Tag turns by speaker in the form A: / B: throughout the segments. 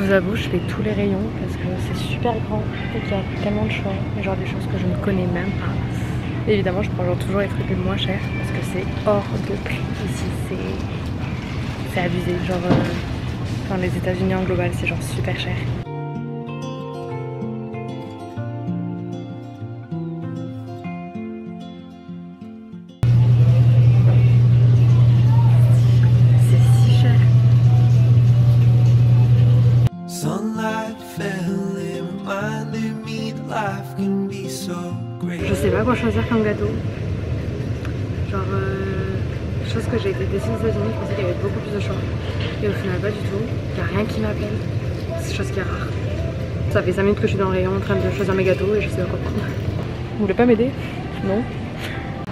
A: vous avoue, je fais tous les rayons parce que c'est super grand et qu'il y a tellement de choix, et genre des choses que je ne connais même pas. Et évidemment, je prends genre toujours les trucs les moins chers parce que c'est hors de prix ici, c'est abusé. Genre, enfin, les États-Unis en global, c'est genre super cher. Je sais pas quoi choisir comme gâteau. Genre, chose que j'ai été déçue aux États-Unis, je pensais qu'il y avait beaucoup plus de choix. Et au final, pas du tout. Il n'y a rien qui m'appelle. C'est chose qui est rare. Ça fait 5 minutes que je suis dans le rayon en train de choisir mes gâteaux et je sais pas quoi prendre. Vous voulez pas m'aider? Non.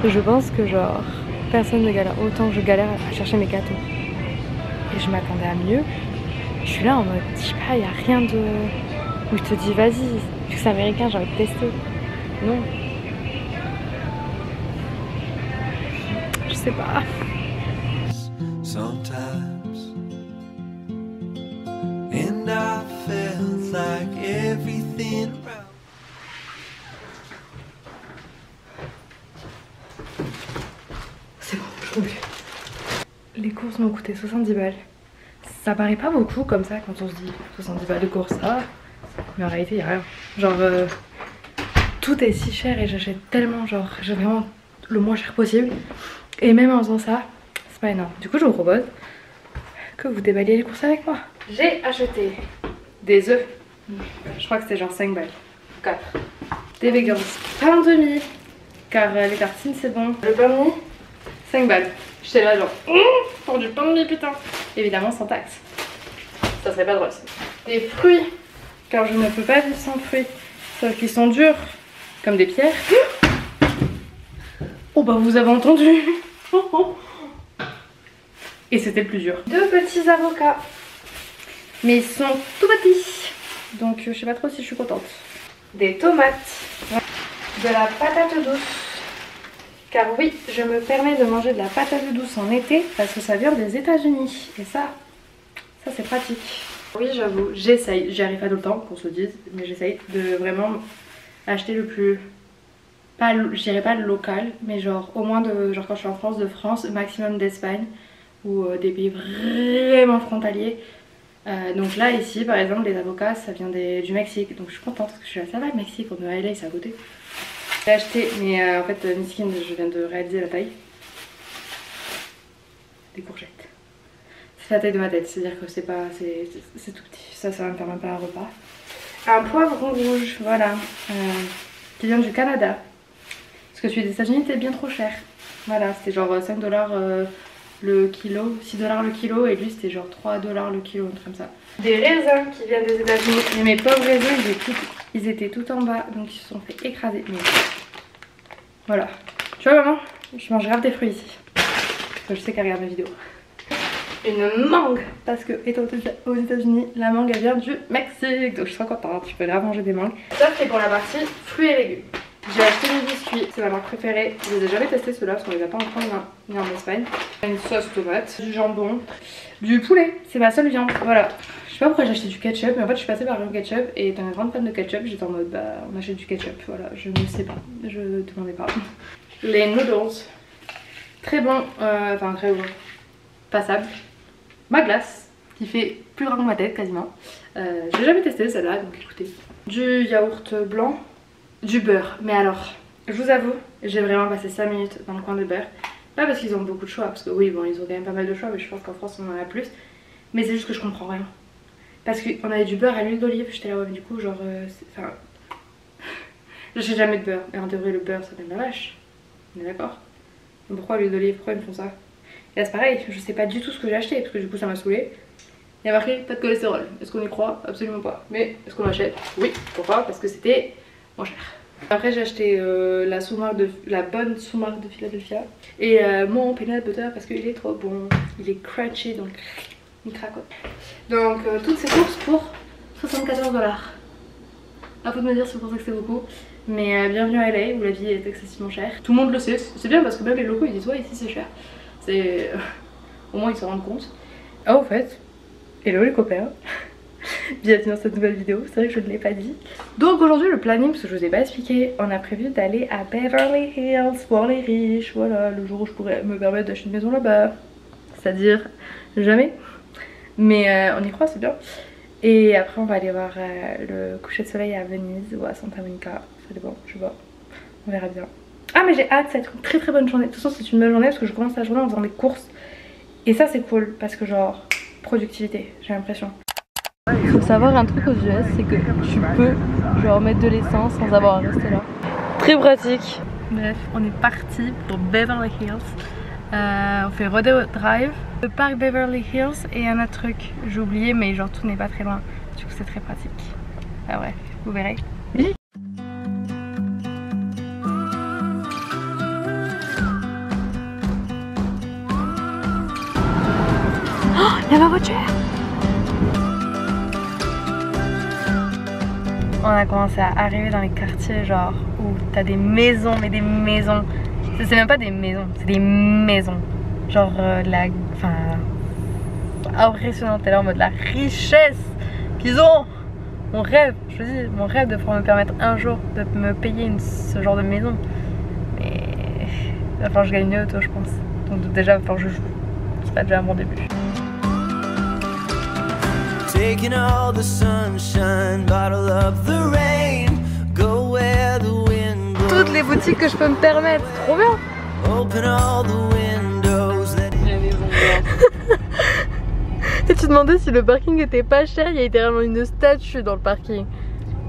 A: Je pense que genre, personne ne galère autant que je galère à chercher mes gâteaux. Et je m'attendais à mieux. Je suis là en mode, je sais pas, il n'y a rien de... où je te dis vas-y, vu que c'est américain, j'ai envie de tester. Non. Je sais pas. C'est bon, je trouve plus. Les courses m'ont coûté 70 balles. Ça paraît pas beaucoup comme ça quand on se dit 70 balles de courses, ah. Mais en réalité, il n'y a rien. Genre, tout est si cher et j'achète tellement, genre, j'ai vraiment le moins cher possible. Et même en faisant ça, c'est pas énorme. Du coup, je vous propose que vous déballiez les courses avec moi. J'ai acheté des œufs. Je crois que c'était genre 5 balles. 4. Des vegans. Pain de mie. Car les tartines, c'est bon. Le pain de mie, 5 balles. J'étais là, genre, pour du pain de mie, putain. Évidemment, sans taxe. Ça serait pas drôle. Des fruits. Car je ne peux pas vivre sans fruits. Sauf qu'ils sont durs. Comme des pierres. Oh bah vous avez entendu. Et c'était le plus dur. 2 petits avocats. Mais ils sont tout petits. Donc je sais pas trop si je suis contente. Des tomates. De la patate douce. Car oui, je me permets de manger de la patate douce en été parce que ça vient des États-Unis. Et ça c'est pratique. Oui, j'avoue, j'essaye. J'y arrive pas tout le temps, qu'on se dise. Mais j'essaye de vraiment acheter le plus... pas, je dirais pas le local, mais genre au moins de, genre quand je suis en France, de France, maximum d'Espagne ou des pays vraiment frontaliers. Donc là ici par exemple les avocats ça vient du Mexique, donc je suis contente parce que je suis là, ça va le Mexique, on doit aller, c'est à côté. J'ai acheté, mais en fait Miskin, je viens de réaliser la taille. Des courgettes. C'est la taille de ma tête, c'est-à-dire que c'est pas, c'est tout petit, ça va me faire même pas un repas. Un poivron rouge, voilà, qui vient du Canada. Parce que celui des États-Unis était bien trop cher. Voilà, c'était genre 5 $ le kilo, 6 $ le kilo, et lui c'était genre 3 $ le kilo, un truc comme ça. Des raisins qui viennent des États-Unis, mais mes pauvres raisins ils étaient tout en bas, donc ils se sont fait écraser. Mais voilà. Tu vois maman, je mange grave des fruits ici. Parce que je sais qu'elle regarde mes vidéos. Une mangue, parce que étant aux États-Unis, la mangue elle vient du Mexique, donc je suis trop contente, je peux grave manger des mangues. Ça c'est pour la partie fruits et légumes. J'ai acheté mes biscuits, c'est ma marque préférée. Je les ai jamais testés ceux-là parce qu'on les a pas en France ni en Espagne. Une sauce tomate, du jambon, du poulet, c'est ma seule viande, voilà. Je sais pas pourquoi j'ai acheté du ketchup, mais en fait je suis passée par le ketchup et étant une grande fan de ketchup, j'étais en mode bah on achète du ketchup, voilà, je ne sais pas, je ne demandais pas. Les noodles, très bon, enfin très bon, passable. Ma glace, qui fait plus grand que ma tête quasiment. Je l'ai jamais testé celle-là, donc écoutez. Du yaourt blanc. Du beurre, mais alors, je vous avoue, j'ai vraiment passé 5 minutes dans le coin de beurre. Pas parce qu'ils ont beaucoup de choix, parce que oui, bon, ils ont quand même pas mal de choix, mais je pense qu'en France on en a plus. Mais c'est juste que je comprends rien. Parce qu'on avait du beurre à l'huile d'olive, j'étais là, ouais, mais du coup, genre, enfin... J'achète jamais de beurre, et en théorie, le beurre ça vient de la vache. On est d'accord? Donc pourquoi l'huile d'olive? Pourquoi ils me font ça? Et là, c'est pareil, je sais pas du tout ce que j'ai acheté, parce que du coup, ça m'a saoulé. Il y a marqué pas de cholestérol. Est-ce qu'on y croit? Absolument pas. Mais est-ce qu'on l'achète? Oui. Pourquoi? Parce que c'était moins cher. Après j'ai acheté la bonne sous-marque de Philadelphia et mon peanut butter parce qu'il est trop bon, il est crunchy donc il cracote. Donc toutes ces courses pour 74 $. À vous de me dire si vous pensez que c'est beaucoup, mais bienvenue à LA où la vie est excessivement chère. Tout le monde le sait, c'est bien parce que même les locaux ils disent ouais ici c'est cher. C'est au moins ils se rendent compte. Ah au fait, hello les copains. Bienvenue dans cette nouvelle vidéo, c'est vrai que je ne l'ai pas dit. Donc aujourd'hui le planning, parce que je vous ai pas expliqué, on a prévu d'aller à Beverly Hills voir les riches. Voilà, le jour où je pourrais me permettre d'acheter une maison là-bas. C'est-à-dire jamais. Mais on y croit, c'est bien. Et après on va aller voir le coucher de soleil à Venise ou à Santa Monica. Ça dépend, je sais pas. On verra bien. Ah mais j'ai hâte, ça va être une très très bonne journée. De toute façon c'est une bonne journée parce que je commence la journée en faisant des courses. Et ça c'est cool parce que genre productivité, j'ai l'impression. Il faut savoir un truc aux US, c'est que tu peux genre mettre de l'essence sans avoir à rester là. Très pratique. Bref, on est parti pour Beverly Hills. On fait Rodeo Drive, le parc Beverly Hills et un autre truc, j'ai oublié mais genre tout n'est pas très loin. Du coup c'est très pratique. Ah ouais, vous verrez. Oh, il y a ma voiture. On a commencé à arriver dans les quartiers genre où t'as des maisons, mais des maisons. C'est même pas des maisons, c'est des maisons. Genre enfin impressionnant, t'es là en mode la richesse qu'ils ont. Mon rêve, je vous dis, mon rêve de pouvoir me permettre un jour de me payer ce genre de maison. Mais il va falloir que je gagne une auto je pense. Donc déjà il va falloir que je joue. C'est pas déjà un bon début. Taking all the sunshine, bottle up the rain, go where the wind blows. Toutes les boutiques que je peux me permettre, trop bien. Open all the windows. Et tu demandais si le parking était pas cher, il y a littéralement une statue dans le parking.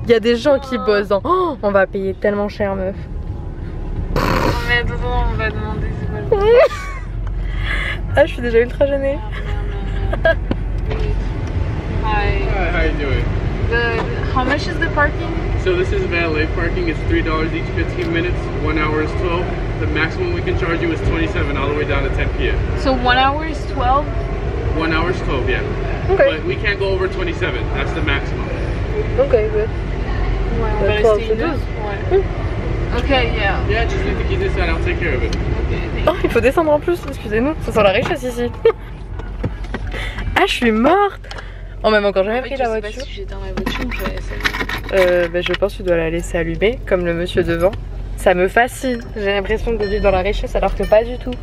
A: Il y a des gens qui bossent dans... Oh, on va payer tellement cher meuf.
B: Mais attends, on va demander c'est quoi.
A: Ah je suis déjà ultra gênée.
C: Hi, how you doing?
B: How much is the parking?
C: So this is valet parking. It's $3 each 15 minutes. 1 hour is 12. The maximum we can charge you is 27 all the way down to 10 p.m.
B: So 1 hour is 12?
C: 1 hour is 12, yeah.
A: Okay.
C: But we can't go over 27. That's the maximum.
A: Okay, good.
B: Ouais, on va rester une heure. Ouais. Ok, yeah.
C: Yeah, just leave the keys inside. I'll take care of it.
B: Okay,
A: Oh, il faut descendre en plus, excusez-nous. Ça sent la richesse ici. Ah, je suis morte. On m'a encore jamais pris la voiture.
B: Je sais pas si j'étais dans ma voiture ou j'avais
A: Bah, je pense que tu dois la laisser allumée, comme le monsieur devant. Ça me fascine. J'ai l'impression de vivre dans la richesse alors que pas du tout.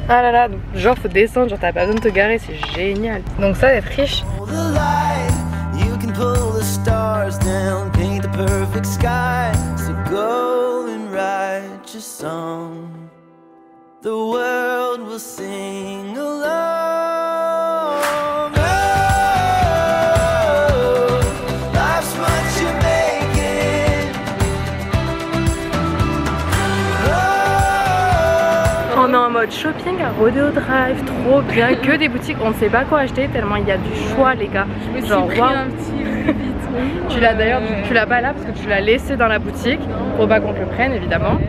A: Ah là là, donc, genre faut descendre, genre t'as pas besoin de te garer, c'est génial. Donc ça d'être riche. On est en mode shopping à Rodeo Drive, trop bien, que des boutiques, on ne sait pas quoi acheter tellement il y a du choix les gars. Genre wow.
B: un petit
A: Tu l'as d'ailleurs, tu l'as pas là parce que tu l'as laissé dans la boutique pour pas qu'on te le prenne évidemment.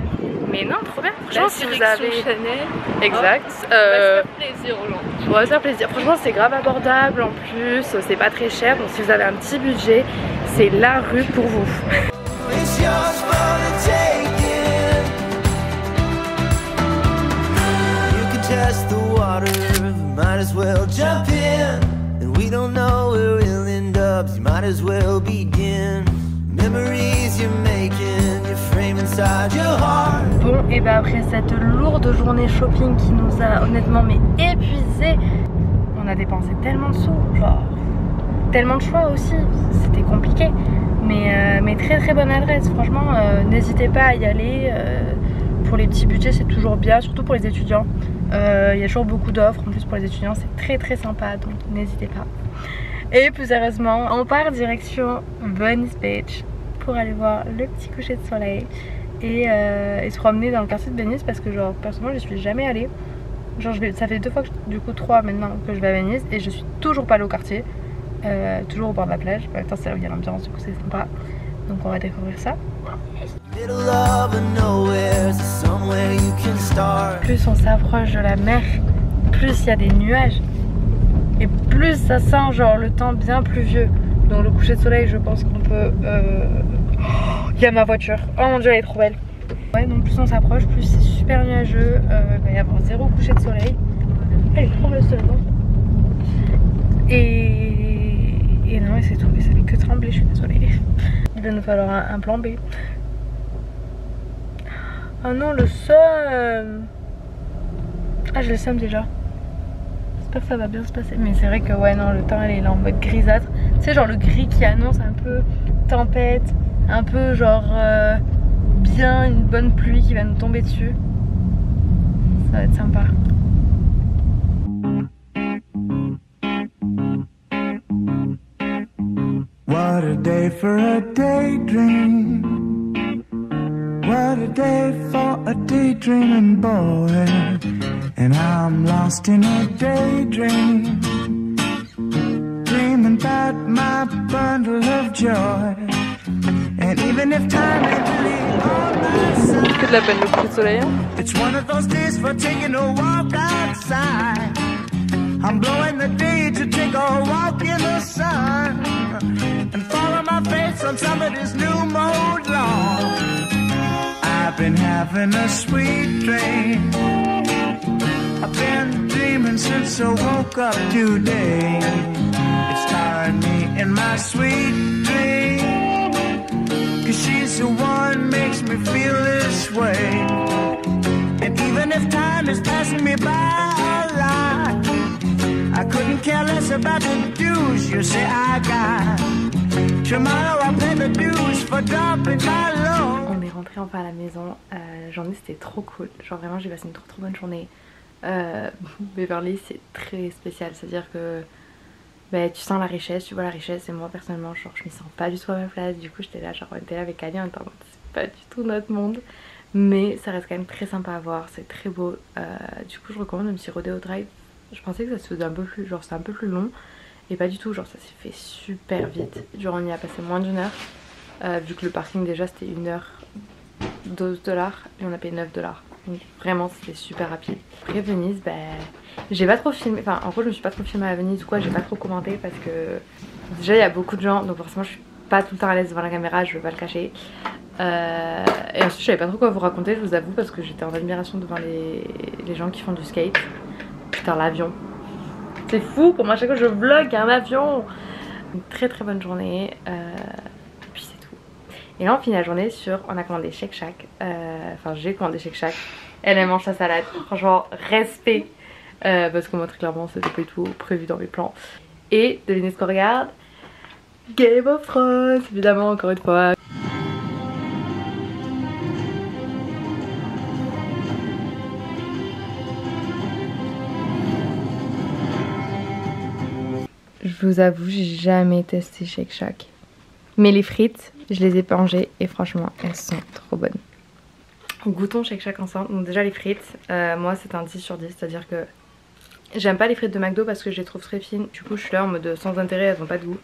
A: Mais non, trop bien. Franchement, si vous avez
B: Chanel.
A: Exact.
B: On va se faire plaisir aux gens.
A: On va se faire plaisir. Franchement, c'est grave abordable en plus, c'est pas très cher. Donc si vous avez un petit budget, c'est la rue pour vous. Test the water, might as well jump in. And we don't know where we'll end up, you might as well begin. Memories you're making, you frame inside your heart. Bon, et bah après cette lourde journée shopping qui nous a honnêtement mais épuisé, on a dépensé tellement de sous, genre tellement de choix aussi, c'était compliqué. Mais très très bonne adresse, franchement, n'hésitez pas à y aller. Pour les petits budgets c'est toujours bien, surtout pour les étudiants. Il y a toujours beaucoup d'offres, en plus pour les étudiants c'est très très sympa, donc n'hésitez pas. Et plus sérieusement, on part direction Venice Beach pour aller voir le petit coucher de soleil et se promener dans le quartier de Venise parce que genre personnellement je suis jamais allée. Genre ça fait 2 fois, du coup 3 maintenant que je vais à Venise et je suis toujours pas allée au quartier, toujours au bord de la plage. En même temps c'est là où il y a l'ambiance, du coup c'est sympa. Donc on va découvrir ça. Plus on s'approche de la mer, plus il y a des nuages et plus ça sent genre le temps bien pluvieux. Donc le coucher de soleil je pense qu'on peut... Il y a ma voiture, oh mon dieu elle est trop belle. Ouais, donc plus on s'approche, plus c'est super nuageux, il va y avoir 0 coucher de soleil. Elle est trop belle ce soleil. et non et c'est tout, mais ça fait que trembler, je suis désolée. Il va nous falloir un plan B. Oh non, le seum. Ah, j'ai le seum déjà. J'espère que ça va bien se passer. Mais c'est vrai que ouais, non, le temps il est là en mode grisâtre. Tu sais, genre le gris qui annonce un peu tempête, un peu genre bien une bonne pluie qui va nous tomber dessus. Ça va être sympa.
D: What a day for a daydream. What a day for a daydreaming boy. And I'm lost in a daydream, dreaming about my bundle of joy. And even if time ain't really on my side,
B: Que de la peine le coup de soleil. Hein.
D: it's one of those days for taking a walk outside. I'm blowing the day to take a walk in the sun and follow my face on somebody's new mode lawn. I've been having a sweet dream. I've been dreaming since I woke up today. It's tiring me in my sweet dream, 'cause she's the one makes me feel this way. And even if time is passing me by a lot, I couldn't care less about the dues you say I got. Tomorrow I'll pay the dues for dumping my load.
A: On est rentré enfin à la maison. Journée c'était trop cool. Genre vraiment j'ai passé une trop bonne journée. Beverly c'est très spécial, c'est à dire que bah, tu sens la richesse, tu vois la richesse, et moi personnellement genre je m'y sens pas du tout à ma place. Du coup j'étais là, genre on était là avec Ali en temps, c'est pas du tout notre monde, mais ça reste quand même très sympa à voir, c'est très beau. Du coup je recommande même si Rodeo Drive, je pensais que ça se faisait un peu plus, genre c'est un peu plus long, et pas du tout, genre ça s'est fait super vite. Genre on y a passé moins d'une heure, vu que le parking déjà c'était 1 heure, $12 et on a payé $9. Donc vraiment c'était super rapide. Après Venise, bah, j'ai pas trop filmé, enfin en gros je me suis pas trop filmée à Venise ou quoi, j'ai pas trop commenté parce que déjà il y a beaucoup de gens, donc forcément je suis pas tout le temps à l'aise devant la caméra, je veux pas le cacher. Et ensuite je savais pas trop quoi vous raconter, je vous avoue, parce que j'étais en admiration devant les gens qui font du skate. Putain l'avion, c'est fou, pour moi à chaque fois je vlog un avion. Une très bonne journée, puis c'est tout. Et là on finit la journée sur, on a commandé Shake Shack, enfin j'ai commandé Shake Shack. Elle mange sa salade, franchement respect, parce que moi très clairement c'était pas du tout prévu dans mes plans. Et devinez ce qu'on regarde, Game of Thrones évidemment encore une fois. Je vous avoue j'ai jamais testé Shake Shack, mais les frites je les ai mangées et franchement elles sont trop bonnes. Goûtons Shake Shack ensemble. Donc déjà les frites, moi c'est un 10 sur 10, c'est à dire que j'aime pas les frites de McDo parce que je les trouve très fines. Du coup je suis là en mode sans intérêt, elles ont pas de goût.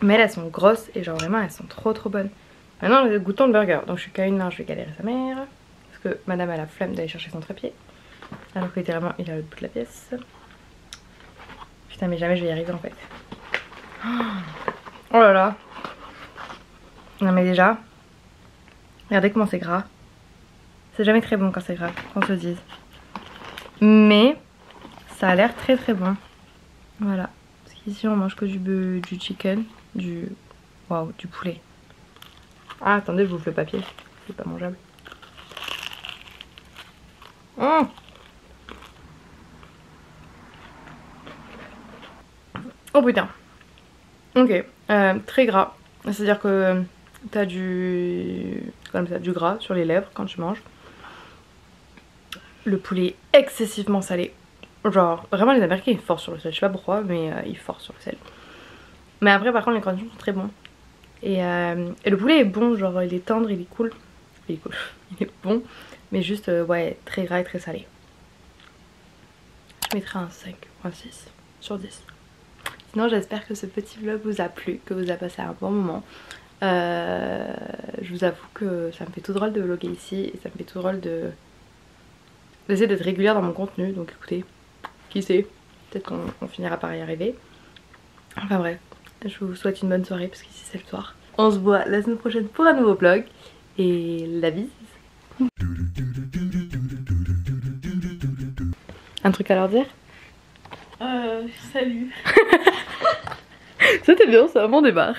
A: Mais elles sont grosses et genre vraiment elles sont trop bonnes. Maintenant goûtons le burger. Donc je suis qu'à une main, je vais galérer sa mère, parce que madame a la flemme d'aller chercher son trépied, alors que littéralement il est à l'autre bout de la pièce. Putain mais jamais je vais y arriver en fait. Oh là là. Non mais déjà, regardez comment c'est gras. C'est jamais très bon quand c'est gras, qu'on se le dise. Mais ça a l'air très bon. Voilà. Parce qu'ici on mange que du chicken, du poulet. Ah attendez, je vous fais le papier, c'est pas mangeable. Oh putain. Ok, très gras. C'est à dire que t'as du gras sur les lèvres quand tu manges. Le poulet est excessivement salé. Genre vraiment les Américains ils forcent sur le sel, je sais pas pourquoi mais ils forcent sur le sel. Mais après par contre les conditions sont très bons. Et le poulet est bon, genre il est tendre, il est cool. Il est bon, mais juste ouais très gras et très salé. Je mettrai un 5.6 sur 10. Sinon j'espère que ce petit vlog vous a plu, que vous avez passé un bon moment. Je vous avoue que ça me fait tout drôle de vlogger ici et ça me fait tout drôle d'essayer d'être régulière dans mon contenu, donc écoutez, qui sait, peut-être qu'on finira par y arriver. Enfin bref, je vous souhaite une bonne soirée parce qu'ici c'est le soir. On se voit la semaine prochaine pour un nouveau vlog et la bise. Un truc à leur dire?
B: Salut. C'était bien, c'est un bon départ.